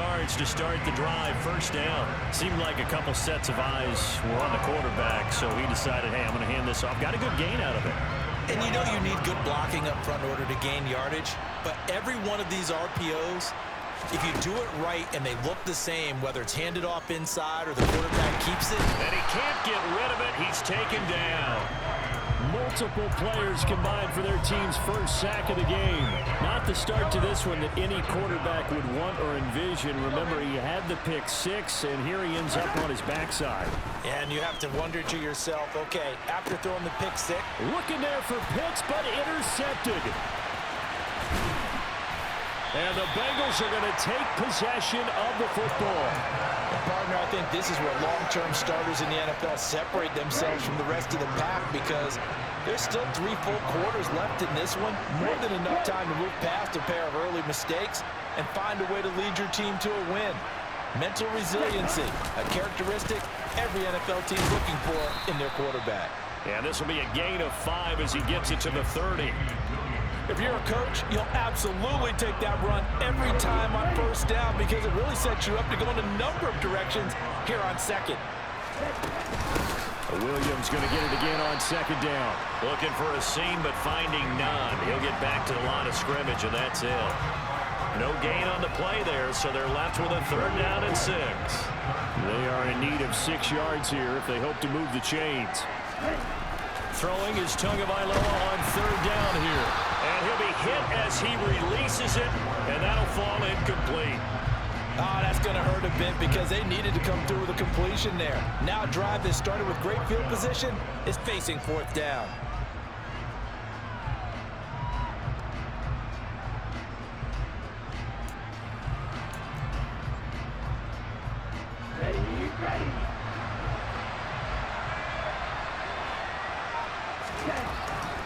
yards to start the drive. First down. Seemed like a couple sets of eyes were on the quarterback, so he decided, hey, I'm going to hand this off. Got a good gain out of it. And you know you need good blocking up front in order to gain yardage, but every one of these RPOs, if you do it right and they look the same, whether it's handed off inside or the quarterback keeps it. And he can't get rid of it. He's taken down. Multiple players combined for their team's first sack of the game. Not the start to this one that any quarterback would want or envision. Remember, he had the pick six, and here he ends up on his backside. And you have to wonder to yourself, okay, after throwing the pick six. Looking there for Pitts, but intercepted. And the Bengals are going to take possession of the football. Partner, I think this is where long-term starters in the NFL separate themselves from the rest of the pack because there's still 3 full quarters left in this one. More than enough time to move past a pair of early mistakes and find a way to lead your team to a win. Mental resiliency, a characteristic every NFL team is looking for in their quarterback. And this will be a gain of 5 as he gets it to the 30. If you're a coach, you'll absolutely take that run every time on first down because it really sets you up to go in a number of directions here on second. Williams going to get it again on second down. Looking for a seam, but finding none. He'll get back to the line of scrimmage, and that's it. No gain on the play there, so they're left with a 3rd down and 6. They are in need of 6 yards here if they hope to move the chains. Throwing is Tagovailoa on 3rd down here. And he'll be hit as he releases it, and that'll fall incomplete. Oh, that's going to hurt a bit because they needed to come through with a completion there. Now a drive that started with great field position is facing 4th down.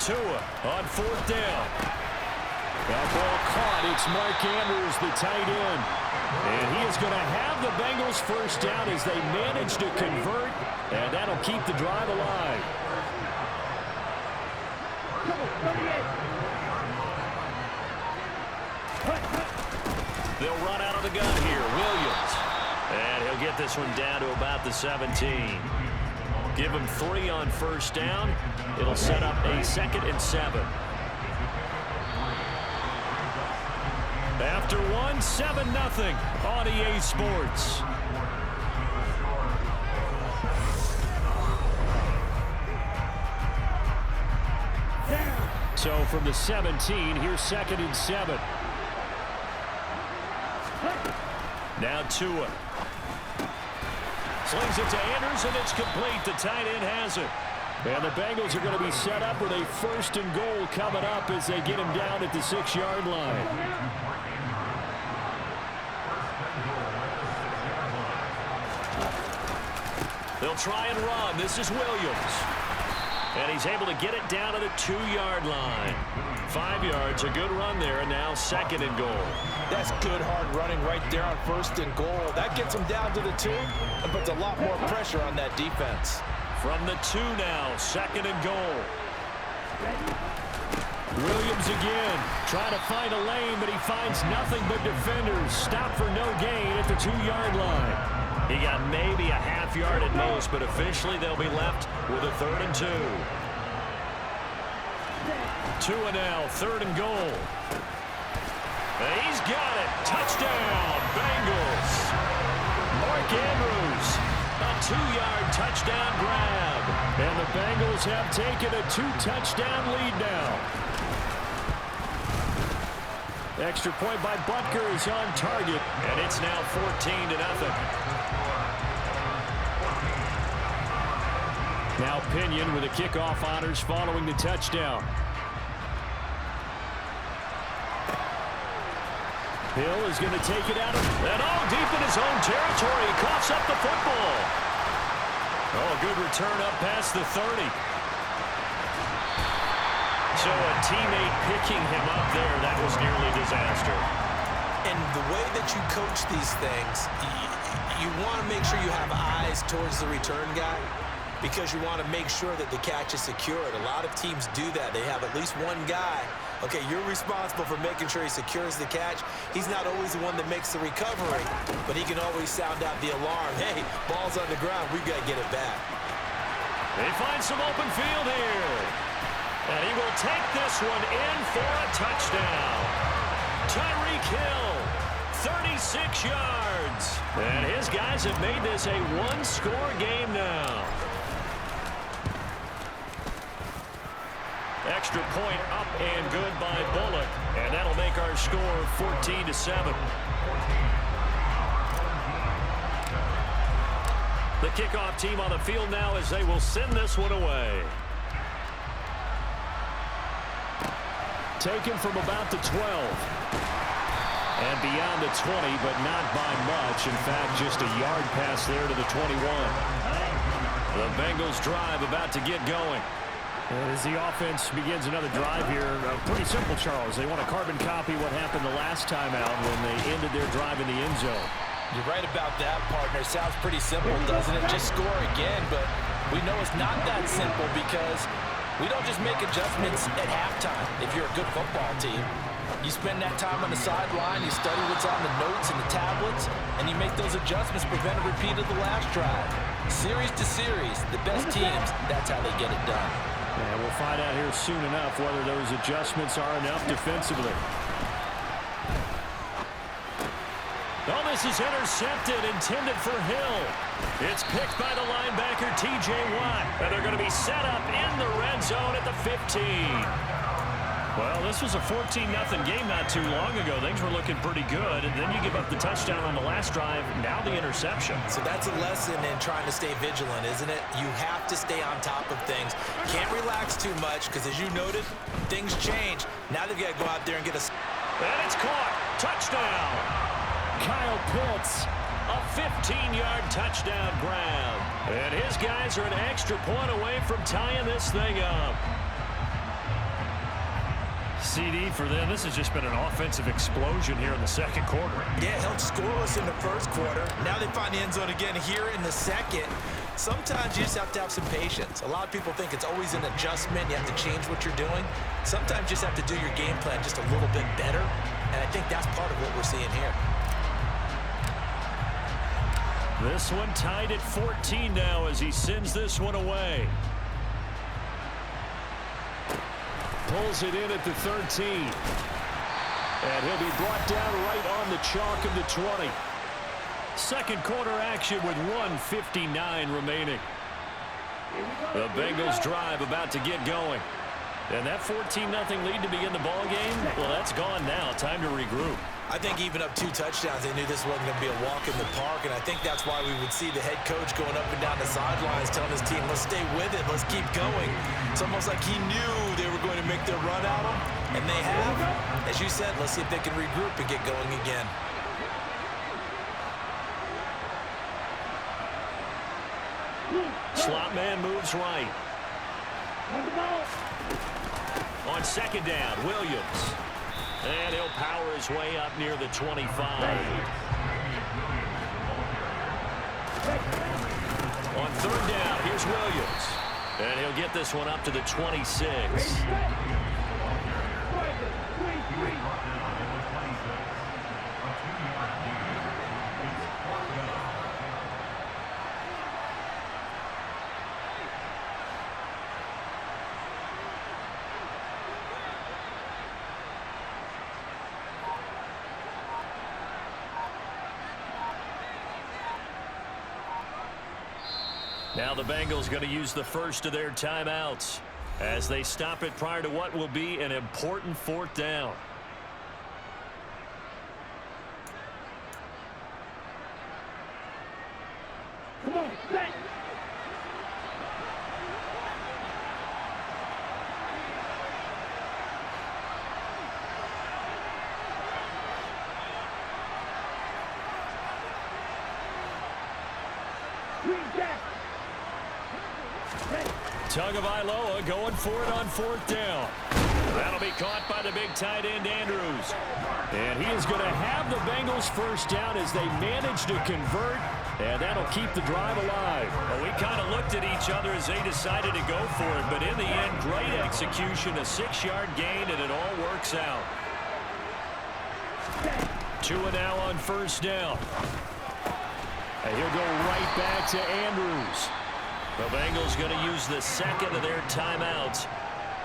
Tua on 4th down. That ball caught. It's Mark Andrews, the tight end. And he is going to have the Bengals first down as they manage to convert, and that'll keep the drive alive. They'll run out of the gun here. Williams. And he'll get this one down to about the 17. Give him 3 on first down. It'll set up a 2nd and 7. After 1, 7-0 on EA Sports. So from the 17, here's 2nd and 7. Now Tua. Slings it to Andrews, and it's complete. The tight end has it. And the Bengals are going to be set up with a 1st and goal coming up as they get him down at the 6-yard line. They'll try and run. This is Williams. And he's able to get it down to the 2-yard line. 5 yards, a good run there, and now 2nd and goal. That's good hard running right there on 1st and goal. That gets him down to the 2 and puts a lot more pressure on that defense. From the 2 now, 2nd and goal. Williams again, trying to find a lane, but he finds nothing but defenders. Stop for no gain at the 2-yard line. He got maybe a half yard at most, but officially they'll be left with a 3rd and 2. Tua now, 3rd and goal. And he's got it. Touchdown, Bengals. Mark Andrews, a 2-yard touchdown grab. And the Bengals have taken a 2-touchdown lead now. Extra point by Butker is on target. And it's now 14-0. Now Pinion with the kickoff honors following the touchdown. Hill is going to take it out of and deep in his own territory. He coughs up the football. Oh, a good return up past the 30. So a teammate picking him up there, that was nearly disaster. And the way that you coach these things, you want to make sure you have eyes towards the return guy because you want to make sure that the catch is secured. A lot of teams do that. They have at least one guy Okay, you're responsible for making sure he secures the catch. He's not always the one that makes the recovery, but he can always sound out the alarm. Hey, ball's on the ground. We've got to get it back. They find some open field here. And he will take this one in for a touchdown. Tyreek Hill, 36 yards. And his guys have made this a one-score game now. Extra point up and good by Bullock. And that'll make our score 14-7. The kickoff team on the field now as they will send this one away. Taken from about the 12. And beyond the 20, but not by much. In fact, just a yard pass there to the 21. The Bengals drive about to get going. As the offense begins another drive here, pretty simple, Charles. They want to carbon copy what happened the last time out when they ended their drive in the end zone. You're right about that, partner. Sounds pretty simple, doesn't it? Just score again, but we know it's not that simple because we don't just make adjustments at halftime if you're a good football team. You spend that time on the sideline, you study what's on the notes and the tablets, and you make those adjustments, prevent a repeat of the last drive. Series to series, the best teams, that's how they get it done. And we'll find out here soon enough whether those adjustments are enough defensively. Oh, this is intercepted, intended for Hill. It's picked by the linebacker, T.J. Watt. And they're going to be set up in the red zone at the 15. Well, this was a 14-0 game not too long ago. Things were looking pretty good, and then you give up the touchdown on the last drive, now the interception. So that's a lesson in trying to stay vigilant, isn't it? You have to stay on top of things. Can't relax too much, because as you noted, things change. Now they've got to go out there and get a... And it's caught. Touchdown. Kyle Pitts. A 15-yard touchdown grab. And his guys are an extra point away from tying this thing up. CD for them. This has just been an offensive explosion here in the second quarter. Yeah, held scoreless in the first quarter. Now they find the end zone again here in the second. Sometimes you just have to have some patience. A lot of people think it's always an adjustment. You have to change what you're doing. Sometimes you just have to do your game plan just a little bit better. And I think that's part of what we're seeing here. This one tied at 14 now as he sends this one away. Pulls it in at the 13. And he'll be brought down right on the chalk of the 20. Second quarter action with 1:59 remaining. The Bengals drive about to get going. And that 14-0 lead to begin the ball game, well, that's gone now. Time to regroup. I think even up 2 touchdowns, they knew this wasn't going to be a walk in the park, and I think that's why we would see the head coach going up and down the sidelines telling his team, let's stay with it, let's keep going. It's almost like he knew they were going to make their run at him, and they have. As you said, let's see if they can regroup and get going again. Slot man moves right. On second down, Williams. And he'll power his way up near the 25. On third down, here's Williams. And he'll get this one up to the 26. Now the Bengals going to use the first of their timeouts as they stop it prior to what will be an important fourth down. Come on, set. Tagovailoa going for it on fourth down. That'll be caught by the big tight end, Andrews. And he is going to have the Bengals first down as they manage to convert, and that'll keep the drive alive. Well, we kind of looked at each other as they decided to go for it, but in the end, great execution, a 6-yard gain, and it all works out. Tua now on first down. And he'll go right back to Andrews. The Bengals going to use the second of their timeouts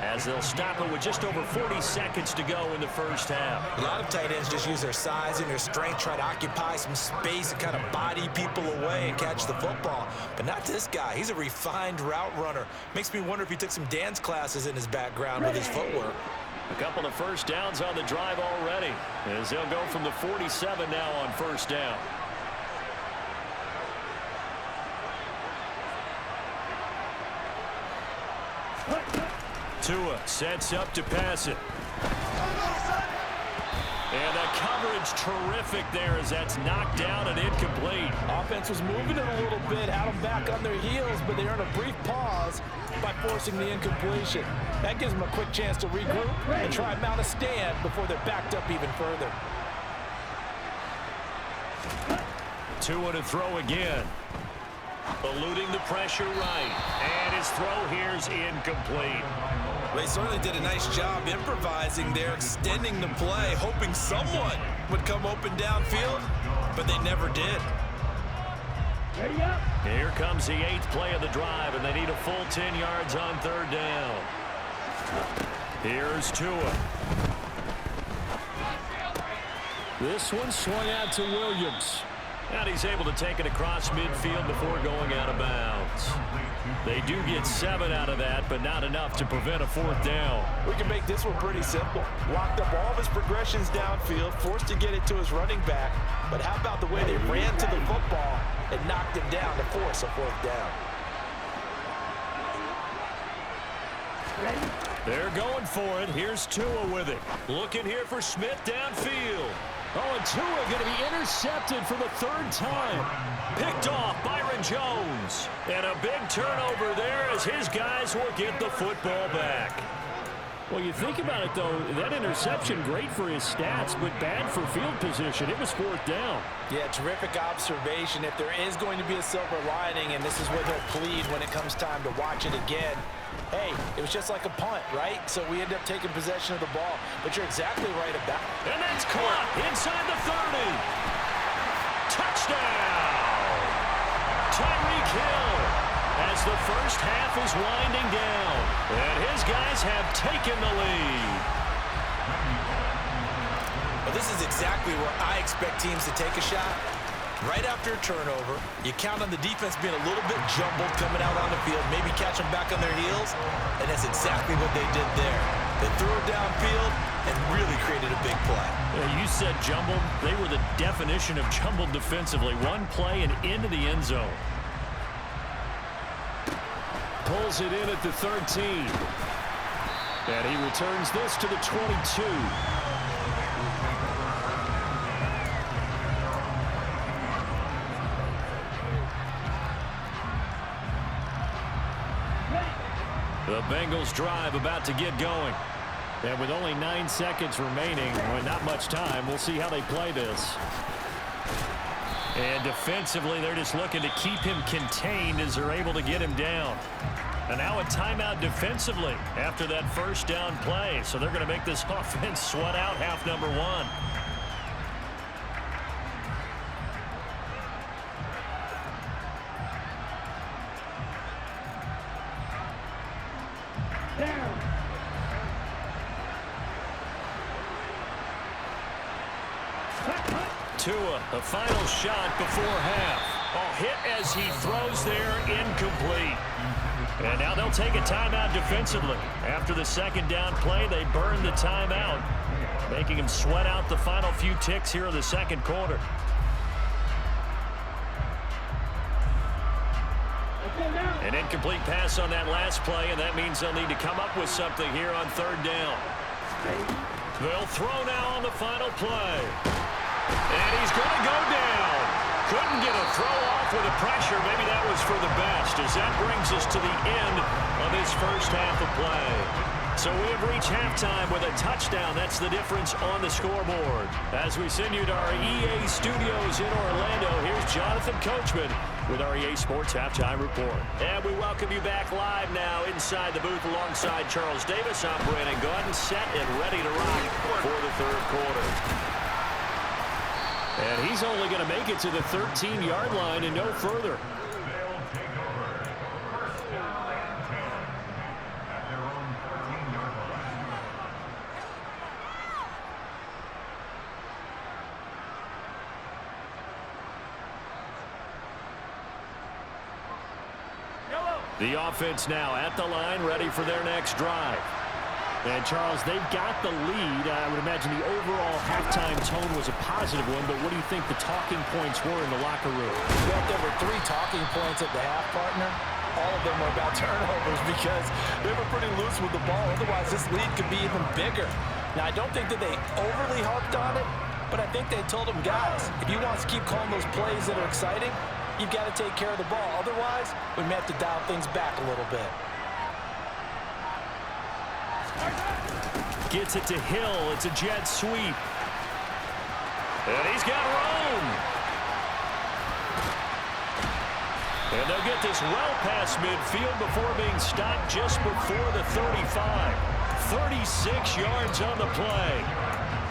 as they'll stop it with just over 40 seconds to go in the first half. A lot of tight ends just use their size and their strength, try to occupy some space and kind of body people away and catch the football. But not this guy. He's a refined route runner. Makes me wonder if he took some dance classes in his background with his footwork. A couple of first downs on the drive already as they'll go from the 47 now on first down. Tua sets up to pass it. And the coverage terrific there as that's knocked down and incomplete. Offense was moving it a little bit, had them back on their heels, but they earned a brief pause by forcing the incompletion. That gives them a quick chance to regroup and try and mount a stand before they're backed up even further. Tua to throw again. Eluding the pressure right. And his throw here's incomplete. They certainly did a nice job improvising there, extending the play, hoping someone would come open downfield, but they never did. Ready up. Here comes the 8th play of the drive, and they need a full 10 yards on third down. Here's Tua. This one swung out to Williams. And he's able to take it across midfield before going out of bounds. They do get 7 out of that, but not enough to prevent a 4th down. We can make this one pretty simple. Locked up all of his progressions downfield, forced to get it to his running back. But how about the way they ran to the football and knocked him down to force a 4th down? Ready. They're going for it. Here's Tua with it. Looking here for Smith downfield. Oh, and Tua going to be intercepted for the 3rd time. Picked off Byron Jones. And a big turnover there as his guys will get the football back. Well, you think about it, though, that interception, great for his stats, but bad for field position. It was 4th down. Yeah, terrific observation. If there is going to be a silver lining, and this is where they'll plead when it comes time to watch it again, hey, it was just like a punt, right? So we end up taking possession of the ball. But you're exactly right about it. And that's caught inside the 30. Touchdown! Tyreek Hill as the first half is winding down. And his guys have taken the lead. Well, this is exactly where I expect teams to take a shot. Right after a turnover, you count on the defense being a little bit jumbled coming out on the field, maybe catch them back on their heels, and that's exactly what they did there. They threw it downfield and really created a big play. You said jumbled. They were the definition of jumbled defensively. One play and into the end zone. Pulls it in at the 13. And he returns this to the 22. The Bengals drive about to get going. And with only 9 seconds remaining, well, not much time, we'll see how they play this. And defensively, they're just looking to keep him contained as they're able to get him down. And now a timeout defensively after that first down play. So they're going to make this offense sweat out half number 1. Down. Tua, a final shot before half. Oh, hit as he throws there, incomplete. And now they'll take a timeout defensively. After the second down play, they burn the timeout, making him sweat out the final few ticks here in the second quarter. An incomplete pass on that last play, and that means they'll need to come up with something here on third down. They'll throw now on the final play. And he's going to go down. Couldn't get a throw off with the pressure. Maybe that was for the best, as that brings us to the end of this first half of play. So we have reached halftime with a touchdown. That's the difference on the scoreboard. As we send you to our EA studios in Orlando, here's Jonathan Coachman with our EA Sports Halftime Report. And we welcome you back live now inside the booth alongside Charles Davis. I'm Brandon Gaudin, set and ready to rock for the third quarter. And he's only going to make it to the 13-yard line and no further. The offense now at the line, ready for their next drive. And, Charles, they've got the lead. I would imagine the overall halftime tone was a positive one, but what do you think the talking points were in the locker room? Well, there were 3 talking points at the half, partner. All of them were about turnovers because they were pretty loose with the ball. Otherwise, this lead could be even bigger. Now, I don't think that they overly harped on it, but I think they told them, guys, if you want to keep calling those plays that are exciting, you've got to take care of the ball. Otherwise, we may have to dial things back a little bit. Gets it to Hill. It's a jet sweep. And he's got room. And they'll get this well past midfield before being stopped just before the 35. 36 yards on the play.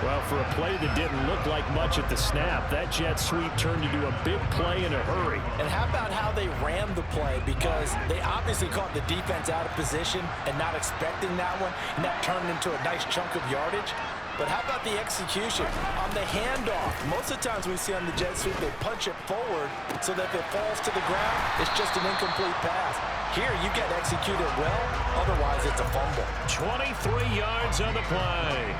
Well, for a play that didn't look like much at the snap, that jet sweep turned into a big play in a hurry. And how about how they ran the play? Because they obviously caught the defense out of position and not expecting that one, and that turned into a nice chunk of yardage. But how about the execution on the handoff? Most of the times we see on the jet sweep, they punch it forward so that if it falls to the ground, it's just an incomplete pass. Here, you get executed well, otherwise it's a fumble. 23 yards on the play.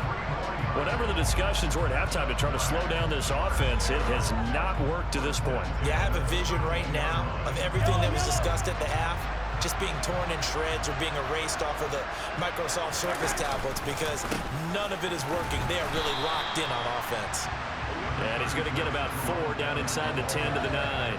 Whatever the discussions were at halftime to try to slow down this offense, it has not worked to this point. Yeah, I have a vision right now of everything that was discussed at the half just being torn in shreds or being erased off of the Microsoft Surface tablets because none of it is working. They are really locked in on offense. And he's going to get about 4 down inside the 10 to the 9.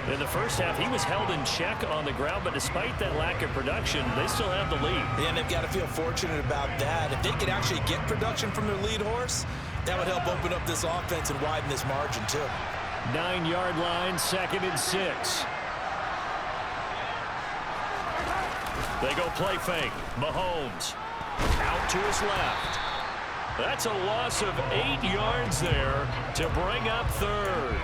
In the first half, he was held in check on the ground, but despite that lack of production, they still have the lead. Yeah, and they've got to feel fortunate about that. If they could actually get production from their lead horse, that would help open up this offense and widen this margin, too. 9-yard line, 2nd and 6. They go play fake. Mahomes out to his left. That's a loss of 8 yards there to bring up 3rd.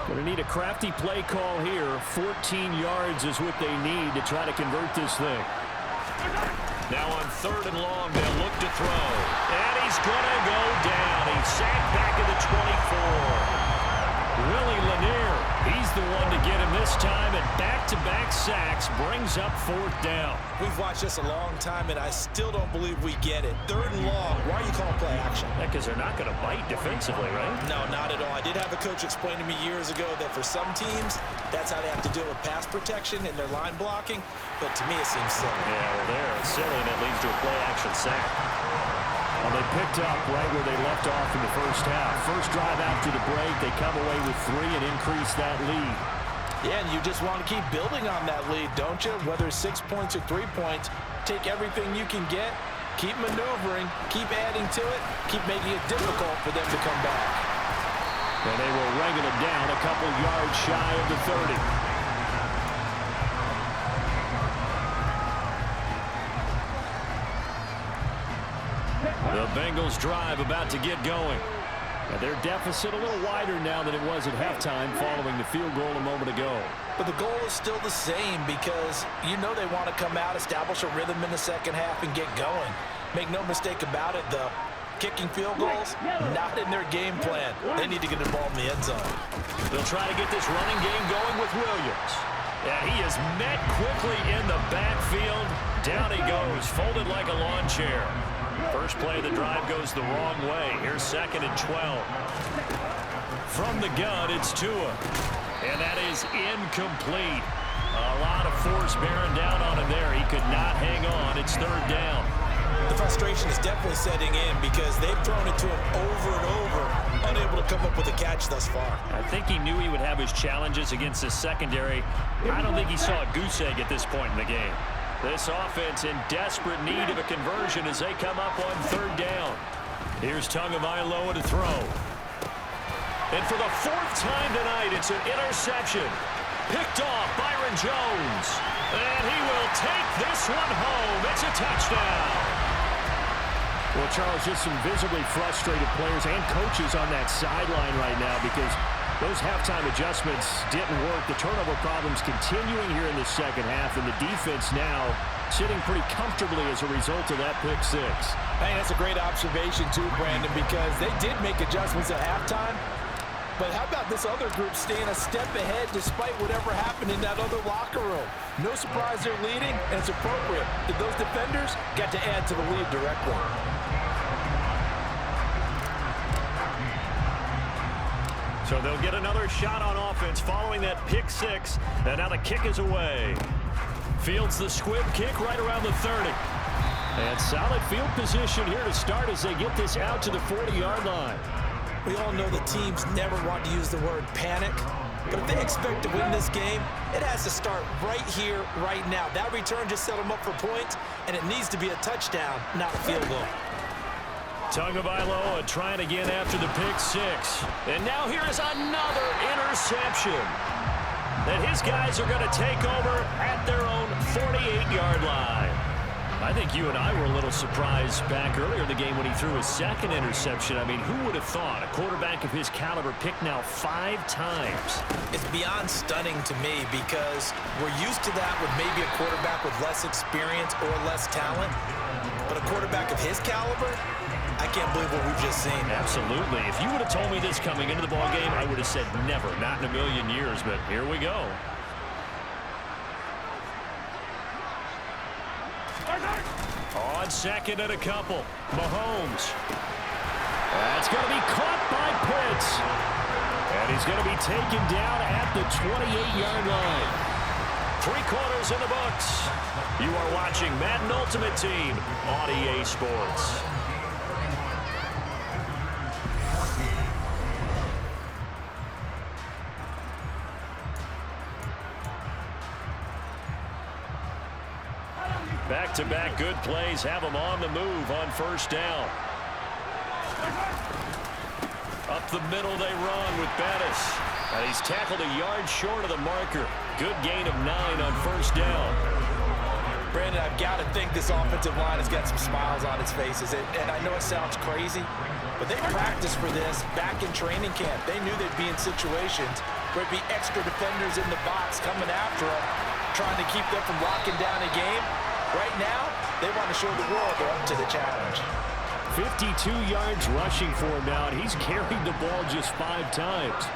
Going to need a crafty play call here. 14 yards is what they need to try to convert this thing. Now on 3rd and long, they'll look to throw. And he's going to go down. He's sacked back at the 24. Willie Lanier, he's the one to get him this time, and back-to-back sacks brings up 4th down. We've watched this a long time, and I still don't believe we get it. 3rd and long, why are you calling play action? Yeah, because they're not going to bite defensively, right? No, not at all. I did have a coach explain to me years ago that for some teams, that's how they have to deal with pass protection and their line blocking, but to me it seems silly. Yeah, well, there, it's silly, and it leads to a play-action sack. Well, they picked up right where they left off in the first half. First drive after the break, they come away with 3 and increase that lead. Yeah, and you just want to keep building on that lead, don't you? Whether it's 6 points or 3 points, take everything you can get, keep maneuvering, keep adding to it, keep making it difficult for them to come back. And they will wrangle it down a couple yards shy of the 30. The Bengals drive about to get going. And their deficit a little wider now than it was at halftime following the field goal a moment ago. But the goal is still the same because you know they want to come out, establish a rhythm in the second half, and get going. Make no mistake about it, though. Kicking field goals, not in their game plan. They need to get involved in the end zone. They'll try to get this running game going with Williams. And he is met quickly in the backfield. Down he goes, folded like a lawn chair. First play of the drive goes the wrong way. Here's 2nd and 12. From the gun, it's Tua. And that is incomplete. A lot of force bearing down on him there. He could not hang on. It's third down. The frustration is definitely setting in because they've thrown it to him over and over, unable to come up with a catch thus far. I think he knew he would have his challenges against the secondary. I don't think he saw a goose egg at this point in the game. This offense in desperate need of a conversion as they come up on third down. Here's Tagovailoa to throw. And for the fourth time tonight, it's an interception. Picked off Byron Jones. And he will take this one home. It's a touchdown. Well, Charles, just some visibly frustrated players and coaches on that sideline right now because those halftime adjustments didn't work. The turnover problems continuing here in the second half, and the defense now sitting pretty comfortably as a result of that pick six. Hey, that's a great observation too, Brandon, because they did make adjustments at halftime. But how about this other group staying a step ahead despite whatever happened in that other locker room? No surprise they're leading, and it's appropriate that those defenders got to add to the lead directly. So they'll get another shot on offense following that pick six. And now the kick is away. Fields the squib kick right around the 30. And solid field position here to start as they get this out to the 40-yard line. We all know the teams never want to use the word panic. But if they expect to win this game, it has to start right here, right now. That return just set them up for points, and it needs to be a touchdown, not a field goal. Tagovailoa trying again after the pick six. And now here is another interception that his guys are going to take over at their own 48-yard line. I think you and I were a little surprised back earlier in the game when he threw his second interception. I mean, who would have thought a quarterback of his caliber picked now 5 times? It's beyond stunning to me because we're used to that with maybe a quarterback with less experience or less talent. But a quarterback of his caliber, I can't believe what we've just seen. Absolutely. If you would have told me this coming into the ballgame, I would have said never, not in a million years. But here we go. On second and a couple, Mahomes. That's going to be caught by Pitts. And he's going to be taken down at the 28-yard line. 3 quarters in the books. You are watching Madden Ultimate Team on EA Sports. Back-to-back good plays have them on the move on first down. Up the middle they run with Bettis. And he's tackled a yard short of the marker. Good gain of 9 on first down. Brandon, I've got to think this offensive line has got some smiles on its faces. And I know it sounds crazy, but they practiced for this back in training camp. They knew they'd be in situations where it'd be extra defenders in the box coming after them, trying to keep them from locking down a game. Right now, they want to show the world they're up to the challenge. 52 yards rushing for him now, and he's carried the ball just 5 times.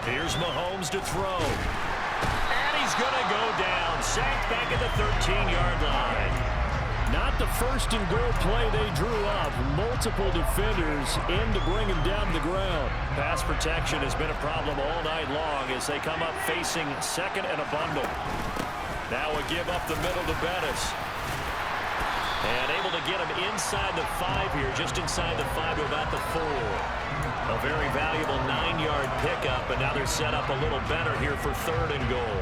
Here's Mahomes to throw. And he's going to go down. Sacked back at the 13-yard line. Not the first and goal play they drew up. Multiple defenders in to bring him down to the ground. Pass protection has been a problem all night long as they come up facing second and a bundle. Now a give up the middle to Bettis. And able to get him inside the 5 here, just inside the 5 to about the 4. A very valuable 9-yard pickup, and now they're set up a little better here for third and goal.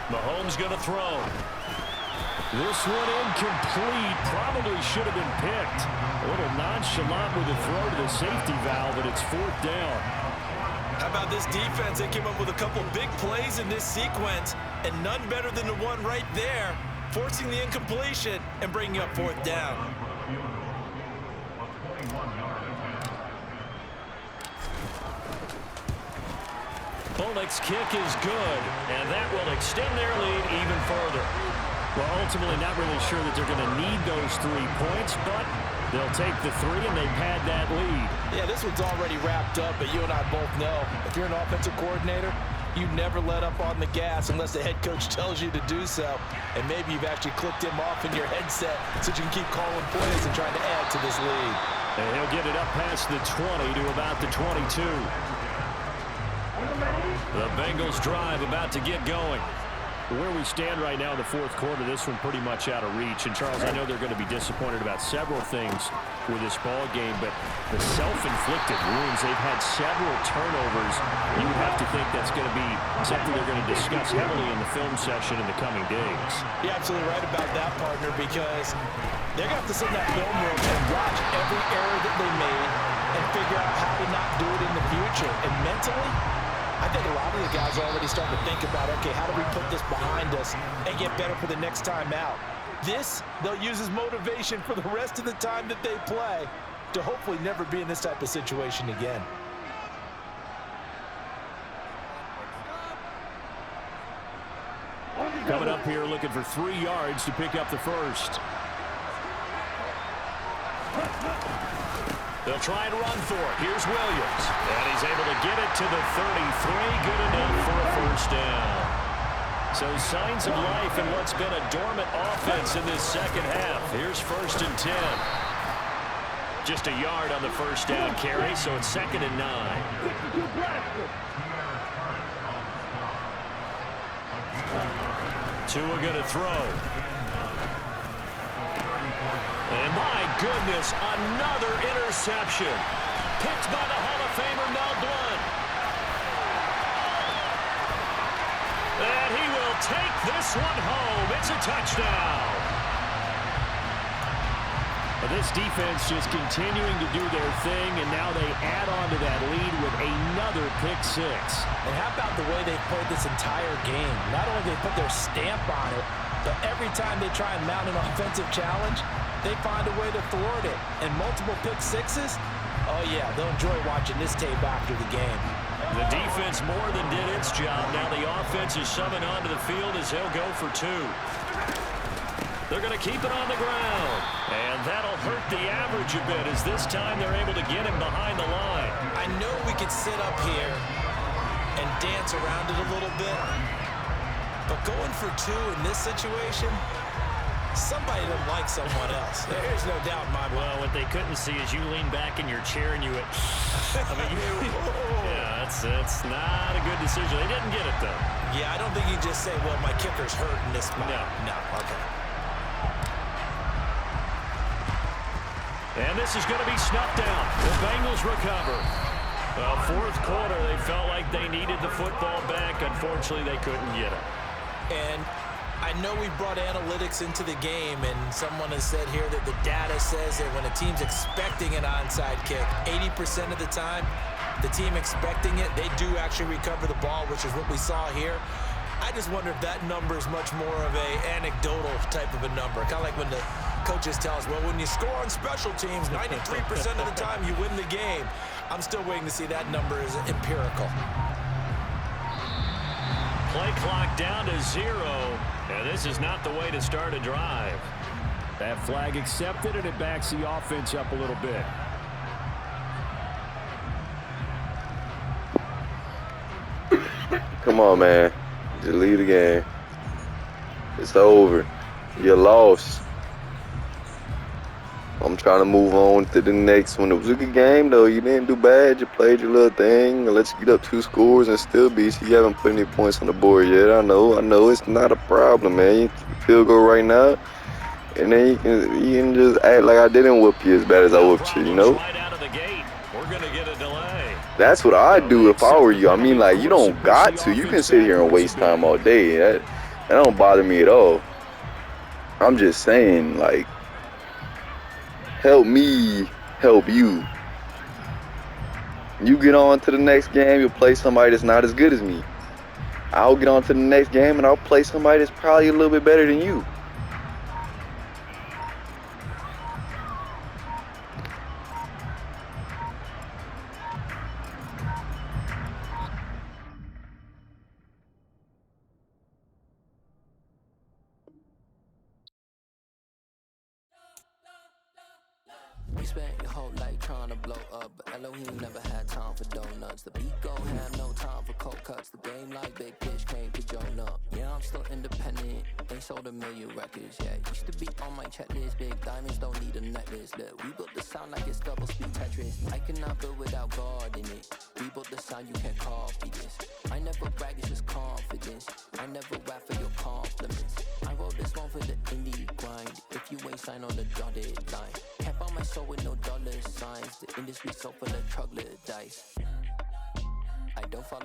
Mahomes going to throw. This one incomplete. Probably should have been picked. A little nonchalant with the throw to the safety valve, but it's 4th down. How about this defense? They came up with a couple big plays in this sequence, and none better than the one right there, forcing the incompletion and bringing up 4th down. Bullock's kick is good, and that will extend their lead even further. Well, ultimately not really sure that they're going to need those 3 points, but they'll take the 3 and they've had that lead. Yeah, this one's already wrapped up, but you and I both know if you're an offensive coordinator, You never let up on the gas unless the head coach tells you to do so. And maybe you've actually clicked him off in your headset so you can keep calling plays and trying to add to this lead. And he'll get it up past the 20 to about the 22. The Bengals drive about to get going. Where we stand right now in the fourth quarter, this one pretty much out of reach. And, Charles, I know they're going to be disappointed about several things with this ball game, but the self-inflicted wounds, they've had several turnovers. You would have to think that's going to be something they're going to discuss heavily in the film session in the coming days. You're absolutely right about that, partner, because they're going to have to sit in that film room and watch every error that they made and figure out how to not do it in the future. And mentally, I think a lot of the guys are already starting to think about, okay, how do we put this behind us and get better for the next time out? This, they'll use as motivation for the rest of the time that they play to hopefully never be in this type of situation again. Coming up here looking for 3 yards to pick up the first. They'll try and run for it. Here's Williams. And he's able to get it to the 33. Good enough for a first down. So signs of life in what's been a dormant offense in this second half. Here's 1st and 10. Just a yard on the first down carry, so it's 2nd and 9. Tua going to throw. And my goodness, another interception. Picked by the Hall of Famer Mel Blount. And he will take this one home. It's a touchdown. This defense just continuing to do their thing, and now they add on to that lead with another pick six. And how about the way they've played this entire game? Not only they put their stamp on it, but every time they try and mount an offensive challenge, they find a way to thwart it. And multiple pick sixes, oh yeah, they'll enjoy watching this tape after the game. The defense more than did its job. Now the offense is shoving onto the field as he'll go for 2. They're going to keep it on the ground. And that'll hurt the average a bit as this time they're able to get him behind the line. I know we could sit up here and dance around it a little bit, but going for 2 in this situation, somebody doesn't like someone else. There's no doubt in my mind. Well, what they couldn't see is you lean back in your chair and you went, I mean, yeah, that's not a good decision. They didn't get it, though. Yeah, I don't think you just say, well, my kicker's hurt in this spot. No, okay. And this is going to be snuffed out. The Bengals recover. Well, fourth quarter, they felt like they needed the football back. Unfortunately, they couldn't get it. And I know we've brought analytics into the game, and someone has said here that the data says that when a team's expecting an onside kick, 80% of the time, the team expecting it, they do actually recover the ball, which is what we saw here. I just wonder if that number is much more of a anecdotal type of a number. Kind of like when the coaches tell us, well, when you score on special teams, 93% of the time you win the game. I'm still waiting to see that number is empirical. Play clock down to 0, and this is not the way to start a drive. That flag accepted, and it backs the offense up a little bit. Come on, man. Just leave the game. It's over. You lost. I'm trying to move on to the next one. It was a good game, though. You didn't do bad. You played your little thing. Let's get up 2 scores and still beat you. You haven't put any points on the board yet. I know. It's not a problem, man. You can field goal right now, and then you can just act like I didn't whoop you as bad as I whooped you, you know? Right out of the gate. We're going to get a delay. That's what I'd do if I were you. I mean, like, you don't got to. You can sit here and waste time all day. That don't bother me at all. I'm just saying, like, help me help you. You get on to the next game, you'll play somebody that's not as good as me. I'll get on to the next game, and I'll play somebody that's probably a little bit better than you. You spent your whole life trying to blow up, but Elohim never had time for donuts. The beat gon' have no time for cold cuts, the game like big bitch came to join up. Yeah, I'm still independent, ain't sold a million records yet. Used to be on my checklist, big diamonds don't need a necklace. Look, we built the sound like it's double speed Tetris. I cannot build without God in it. We built the sound, you can't copy this. I never brag, it's just confidence. I never rap for your compliments. I wrote this one for the indie grind. If you ain't signed on the dotted line, can't buy my soul with no dollar signs. The industry so full of troglodytes. I don't follow